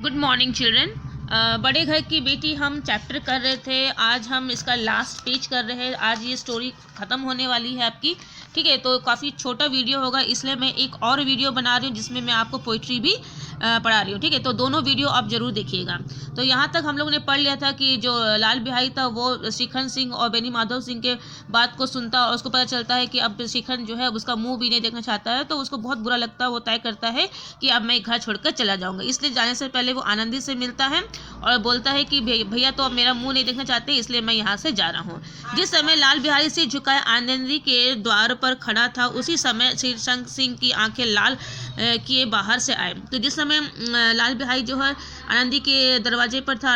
Good morning children. बड़े घर की बेटी हम चैप्टर कर रहे थे। आज हम इसका लास्ट पेज कर रहे हैं। आज ये स्टोरी ख़त्म होने वाली है आपकी, ठीक है। तो काफ़ी छोटा वीडियो होगा, इसलिए मैं एक और वीडियो बना रही हूँ जिसमें मैं आपको पोइट्री भी पढ़ा रही हूँ, ठीक है। तो दोनों वीडियो आप ज़रूर देखिएगा। तो यहाँ तक हम लोगों ने पढ़ लिया था कि जो लाल बिहारी था वो शिखन सिंह और बेनी माधव सिंह के बात को सुनता और उसको पता चलता है कि अब शिखन जो है उसका मुंह भी नहीं देखना चाहता है, तो उसको बहुत बुरा लगता है। वो तय करता है कि अब मैं घर छोड़कर चला जाऊँगा। इसलिए जाने से पहले वो आनंदी से मिलता है और बोलता है कि भैया तो अब मेरा मुंह नहीं देखना चाहते, इसलिए मैं यहाँ से जा रहा हूँ। जिस समय लाल बिहारी से झुकाए आनंदी के द्वार पर खड़ा था, उसी समय शिखन सिंह की आंखें लाल किए बाहर से आए। तो जिस समय लाल बिहारी जो है आनंदी के दरवाजे पर था,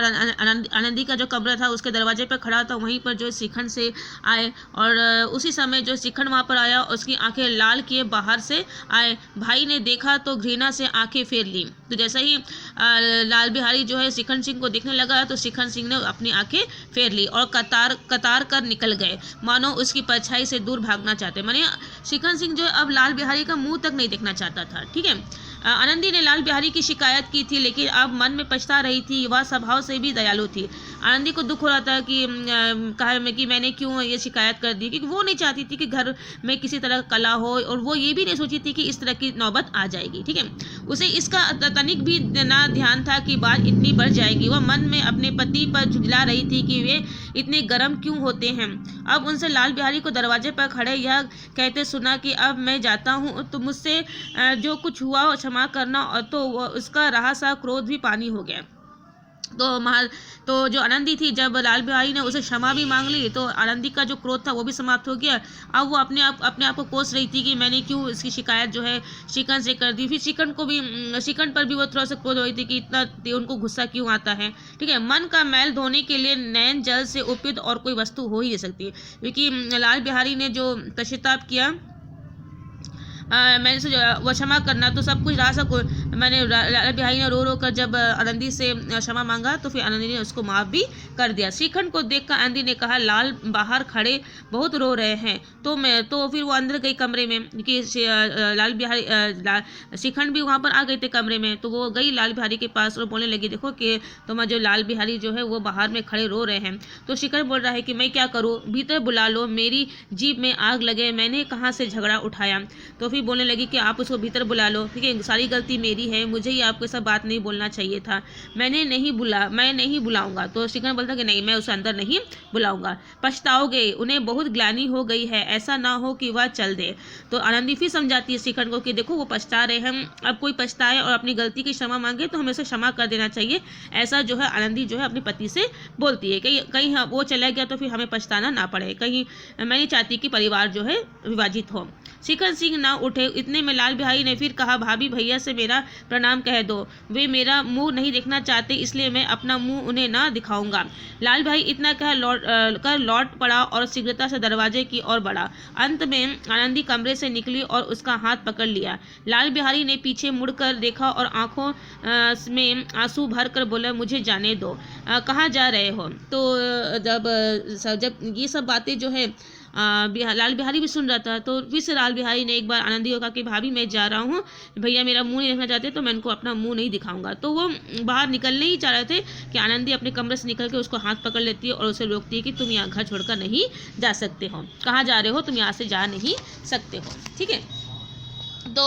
आनंदी का जो कमरा था उसके दरवाजे पर खड़ा था, वहीं पर जो शिखन से आए और उसी समय जो शिखन वहाँ पर आया, उसकी आंखें लाल किए बाहर से आए। भाई ने देखा तो घृणा से आंखें फेर ली। तो जैसे ही लाल बिहारी जो है शिखन सिंह को देखने लगा तो शिखन सिंह ने अपनी आंखें फेर ली और कतार कर निकल गए, मानो उसकी परछाई से दूर भागना चाहते। माने शिखन सिंह जो है अब लाल बिहारी का मुंह तक नहीं देखना चाहता था, ठीक है। आनंदी ने लाल बिहारी की शिकायत की थी, लेकिन अब मन में पछता रही थी। वह स्वभाव से भी दयालु थी। आनंदी को दुख हो रहा था कि कहा कि मैंने क्यों ये शिकायत कर दी, क्योंकि वो नहीं चाहती थी कि घर में किसी तरह का कला हो, और वो ये भी नहीं सोची थी कि इस तरह की नौबत आ जाएगी, ठीक है। उसे इसका तनिक भी ना ध्यान था कि बात इतनी बढ़ जाएगी। वह मन में अपने पति पर झुठला रही थी कि वे इतने गर्म क्यों होते हैं। अब उनसे लाल बिहारी को दरवाजे पर खड़े यह कहते सुना कि अब मैं जाता हूँ, तो मुझसे जो कुछ हुआ क्षमा करना, और तो उसका रहा सा क्रोध भी पानी हो गया। तो जो आनंदी थी, जब लाल बिहारी ने उसे क्षमा भी मांग ली तो आनंदी का जो क्रोध था वो भी समाप्त हो गया। अब वो अपने आप को कोस रही थी कि मैंने क्यों इसकी शिकायत जो है शिखन से कर दी। फिर शिखन पर भी वो थोड़ा सा क्रोध हो रही थी कि इतना उनको गुस्सा क्यों आता है, ठीक है। मन का मैल धोने के लिए नैन जल से उपयुक्त और कोई वस्तु हो ही नहीं सकती, क्योंकि लाल बिहारी ने जो पश्चाताप किया, मैंने से वो क्षमा करना, तो सब कुछ रासा को मैंने लाल बिहारी ने रो कर जब आनंदी से क्षमा मांगा तो फिर आनंदी ने उसको माफ़ भी कर दिया। शिखन को देखकर आनंदी ने कहा, लाल बाहर खड़े बहुत रो रहे हैं। तो फिर वो अंदर गई कमरे में कि लाल बिहारी शिखन भी वहाँ पर आ गए थे कमरे में। तो वो गई लाल बिहारी के पास और बोलने लगी, देखो कि तुम्हारा जो लाल बिहारी जो है वो बाहर में खड़े रो रहे हैं। तो शिखन बोल रहा है कि मैं क्या करूँ, भीतर बुला लो, मेरी जीभ में आग लगे, मैंने कहाँ से झगड़ा उठाया। तो फिर बोलने लगी कि आप उसको भीतर बुला लो, ठीक है, सारी गलती मेरी है, मुझे ही आपके साथ बात नहीं बोलना चाहिए था, मैं नहीं बुलाऊंगा। तो शिखन बोलता कि नहीं, मैं उसे अंदर नहीं बुलाऊंगा, पछताओगे, उन्हें बहुत ग्लानि हो गई है, ऐसा ना हो कि वह चल दे। तो आनंदी फिर समझाती है शिखन को कि देखो वो पछता रहे हैं, अब कोई पछताए और अपनी गलती की क्षमा मांगे तो हमें उसे क्षमा कर देना चाहिए। ऐसा जो है आनंदी जो है अपने पति से बोलती है कि कहीं वो चला गया तो फिर हमें पछताना ना पड़े, कहीं मैं नहीं चाहती कि परिवार जो है विभाजित हो। शिखन सिंह ना उठे, इतने में लाल बिहारी ने फिर कहा, भाभी भैया से मेरा प्रणाम कह दो, वे मेरा मुंह नहीं देखना चाहते, इसलिए मैं अपना मुंह उन्हें ना दिखाऊंगा। लाल बिहारी इतना कह लौट पड़ा और शीघ्रता से दरवाजे की ओर बढ़ा। अंत में आनंदी कमरे से निकली और उसका हाथ पकड़ लिया। लाल बिहारी ने पीछे मुड़कर देखा और आंखों में आंसू भर कर बोला, मुझे जाने दो, कहाँ जा रहे हो। तो जब ये सब बातें जो है लाल बिहारी भी सुन रहा था, तो फिर से लाल बिहारी ने एक बार आनंदी को कहा कि भाभी मैं जा रहा हूँ, भैया मेरा मुंह नहीं देखना चाहते तो मैं उनको अपना मुंह नहीं दिखाऊंगा। तो वो बाहर निकलने ही चाह रहे थे कि आनंदी अपने कमरे से निकल के उसको हाथ पकड़ लेती है और उसे रोकती है कि तुम यहाँ घर छोड़कर नहीं जा सकते हो, कहाँ जा रहे हो, तुम यहाँ से जा नहीं सकते हो, ठीक है। तो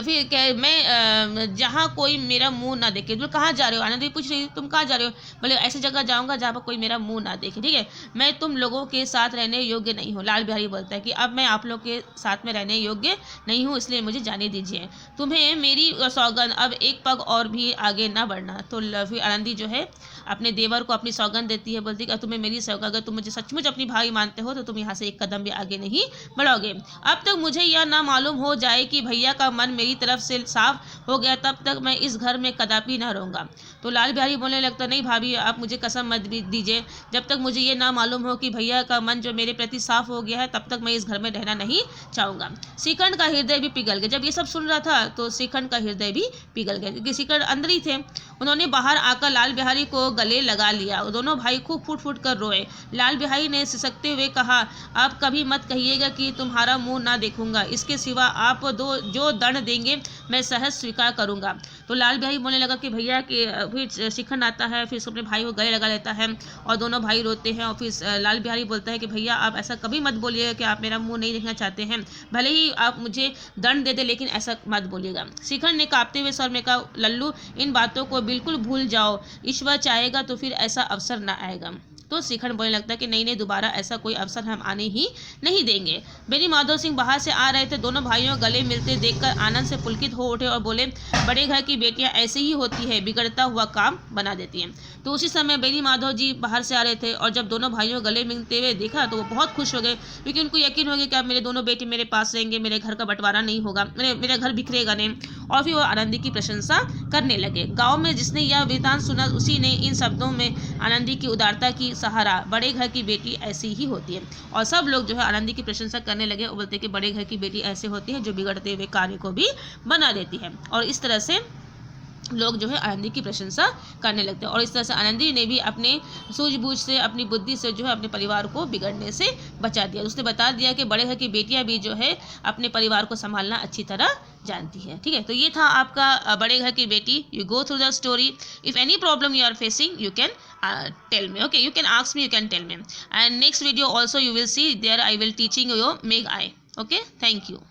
फिर मैं जहाँ कोई मेरा मुंह ना देखे। तो कहाँ जा रहे हो, आनंदी पूछ रही, तुम कहाँ जा रहे हो। बोले ऐसी जगह जाऊँगा जहाँ पर कोई मेरा मुंह ना देखे, ठीक है, मैं तुम लोगों के साथ रहने योग्य नहीं हूँ। लाल बिहारी बोलता है कि अब मैं आप लोग के साथ में रहने योग्य नहीं हूँ, इसलिए मुझे जाने दीजिए, तुम्हें मेरी सौगंध, अब एक पग और भी आगे ना बढ़ना। तो फिर आनंदी जो है अपने देवर को अपनी सौगंध देती है, बोलती है कि तुम्हें मेरी सौगंध, अगर तुम मुझे सचमुच अपनी भाई मानते हो तो तुम यहाँ से एक कदम भी आगे नहीं बढ़ोगे। अब तक मुझे यह ना मालूम हो जाए कि भैया का मन मेरी तरफ से साफ हो गया, तब तक मैं इस घर में कदापि ना रहूँगा। तो लाल बिहारी बोलने लगता, नहीं भाभी आप मुझे कसम मत दीजिए, जब तक मुझे ये ना मालूम हो कि भैया का मन जो मेरे प्रति साफ हो गया है तब तक मैं इस घर में रहना नहीं चाहूँगा। शिखन का हृदय भी पिघल गया। जब ये सब सुन रहा था तो शिखन का हृदय भी पिघल गया, क्योंकि शिखन अंदर ही थे, उन्होंने बाहर आकर लाल बिहारी को गले लगा लिया। दोनों भाई खूब फूट फूट कर रोए। लाल बिहारी ने सिसकते हुए कहा, आप कभी मत कहिएगा कि तुम्हारा मुंह ना देखूंगा, इसके सिवा आप जो दंड देंगे मैं सहज स्वीकार करूंगा। तो लाल बिहारी बोलने लगा कि भैया कि फिर शिखंड आता है, फिर अपने भाई को गले लगा लेता है और दोनों भाई रोते हैं। और फिर लाल बिहारी बोलता है कि भैया आप ऐसा कभी मत बोलिएगा कि आप मेरा मुंह नहीं देखना चाहते हैं, भले ही आप मुझे दंड दे दे लेकिन ऐसा मत बोलिएगा। शिखंड ने कांपते हुए स्वर में कहा, लल्लू इन बातों को बिल्कुल भूल जाओ, ईश्वर चाहेगा तो फिर ऐसा अवसर ना आएगा। तो शिखंड बोलने लगता है कि नहीं दोबारा ऐसा कोई अवसर हम आने ही नहीं देंगे। बेनी माधव सिंह बाहर से आ रहे थे। दोनों भाइयों गले मिलते देखकर आनंद से पुलकित हो उठे और बोले, बड़े घर की बेटियां ऐसे ही होती है, बिगड़ता हुआ काम बना देती हैं। तो उसी समय बेनी माधव जी बाहर से आ रहे थे और जब दोनों भाइयों गले मिलते हुए देखा तो वो बहुत खुश हो गए, क्योंकि उनको यकीन हो गया कि अब मेरे दोनों बेटे मेरे पास रहेंगे, मेरे घर का बंटवारा नहीं होगा, मेरा घर बिखरेगा नहीं। और फिर वो आनंदी की प्रशंसा करने लगे। गाँव में जिसने यह वृतांत सुना उसी ने इन शब्दों में आनंदी की उदारता की सहारा, बड़े घर की बेटी ऐसी ही होती है। और सब लोग जो है आनंदी की प्रशंसा करने लगे और बोलते कि बड़े घर की बेटी ऐसे होती है जो बिगड़ते हुए कार्य को भी बना देती है। और इस तरह से लोग जो है आनंदी की प्रशंसा करने लगते हैं। और इस तरह से आनंदी ने भी अपने सूझबूझ से, अपनी बुद्धि से जो है अपने परिवार को बिगड़ने से बचा दिया। उसने बता दिया कि बड़े घर की बेटियां भी जो है अपने परिवार को संभालना अच्छी तरह जानती है। ठीक है, तो ये था आपका बड़े घर की बेटी। You go through the story. If any problem you are facing you can tell me, okay, you can ask me, you can tell me, and next video also you will see there I will teaching you make eye. Okay, thank you.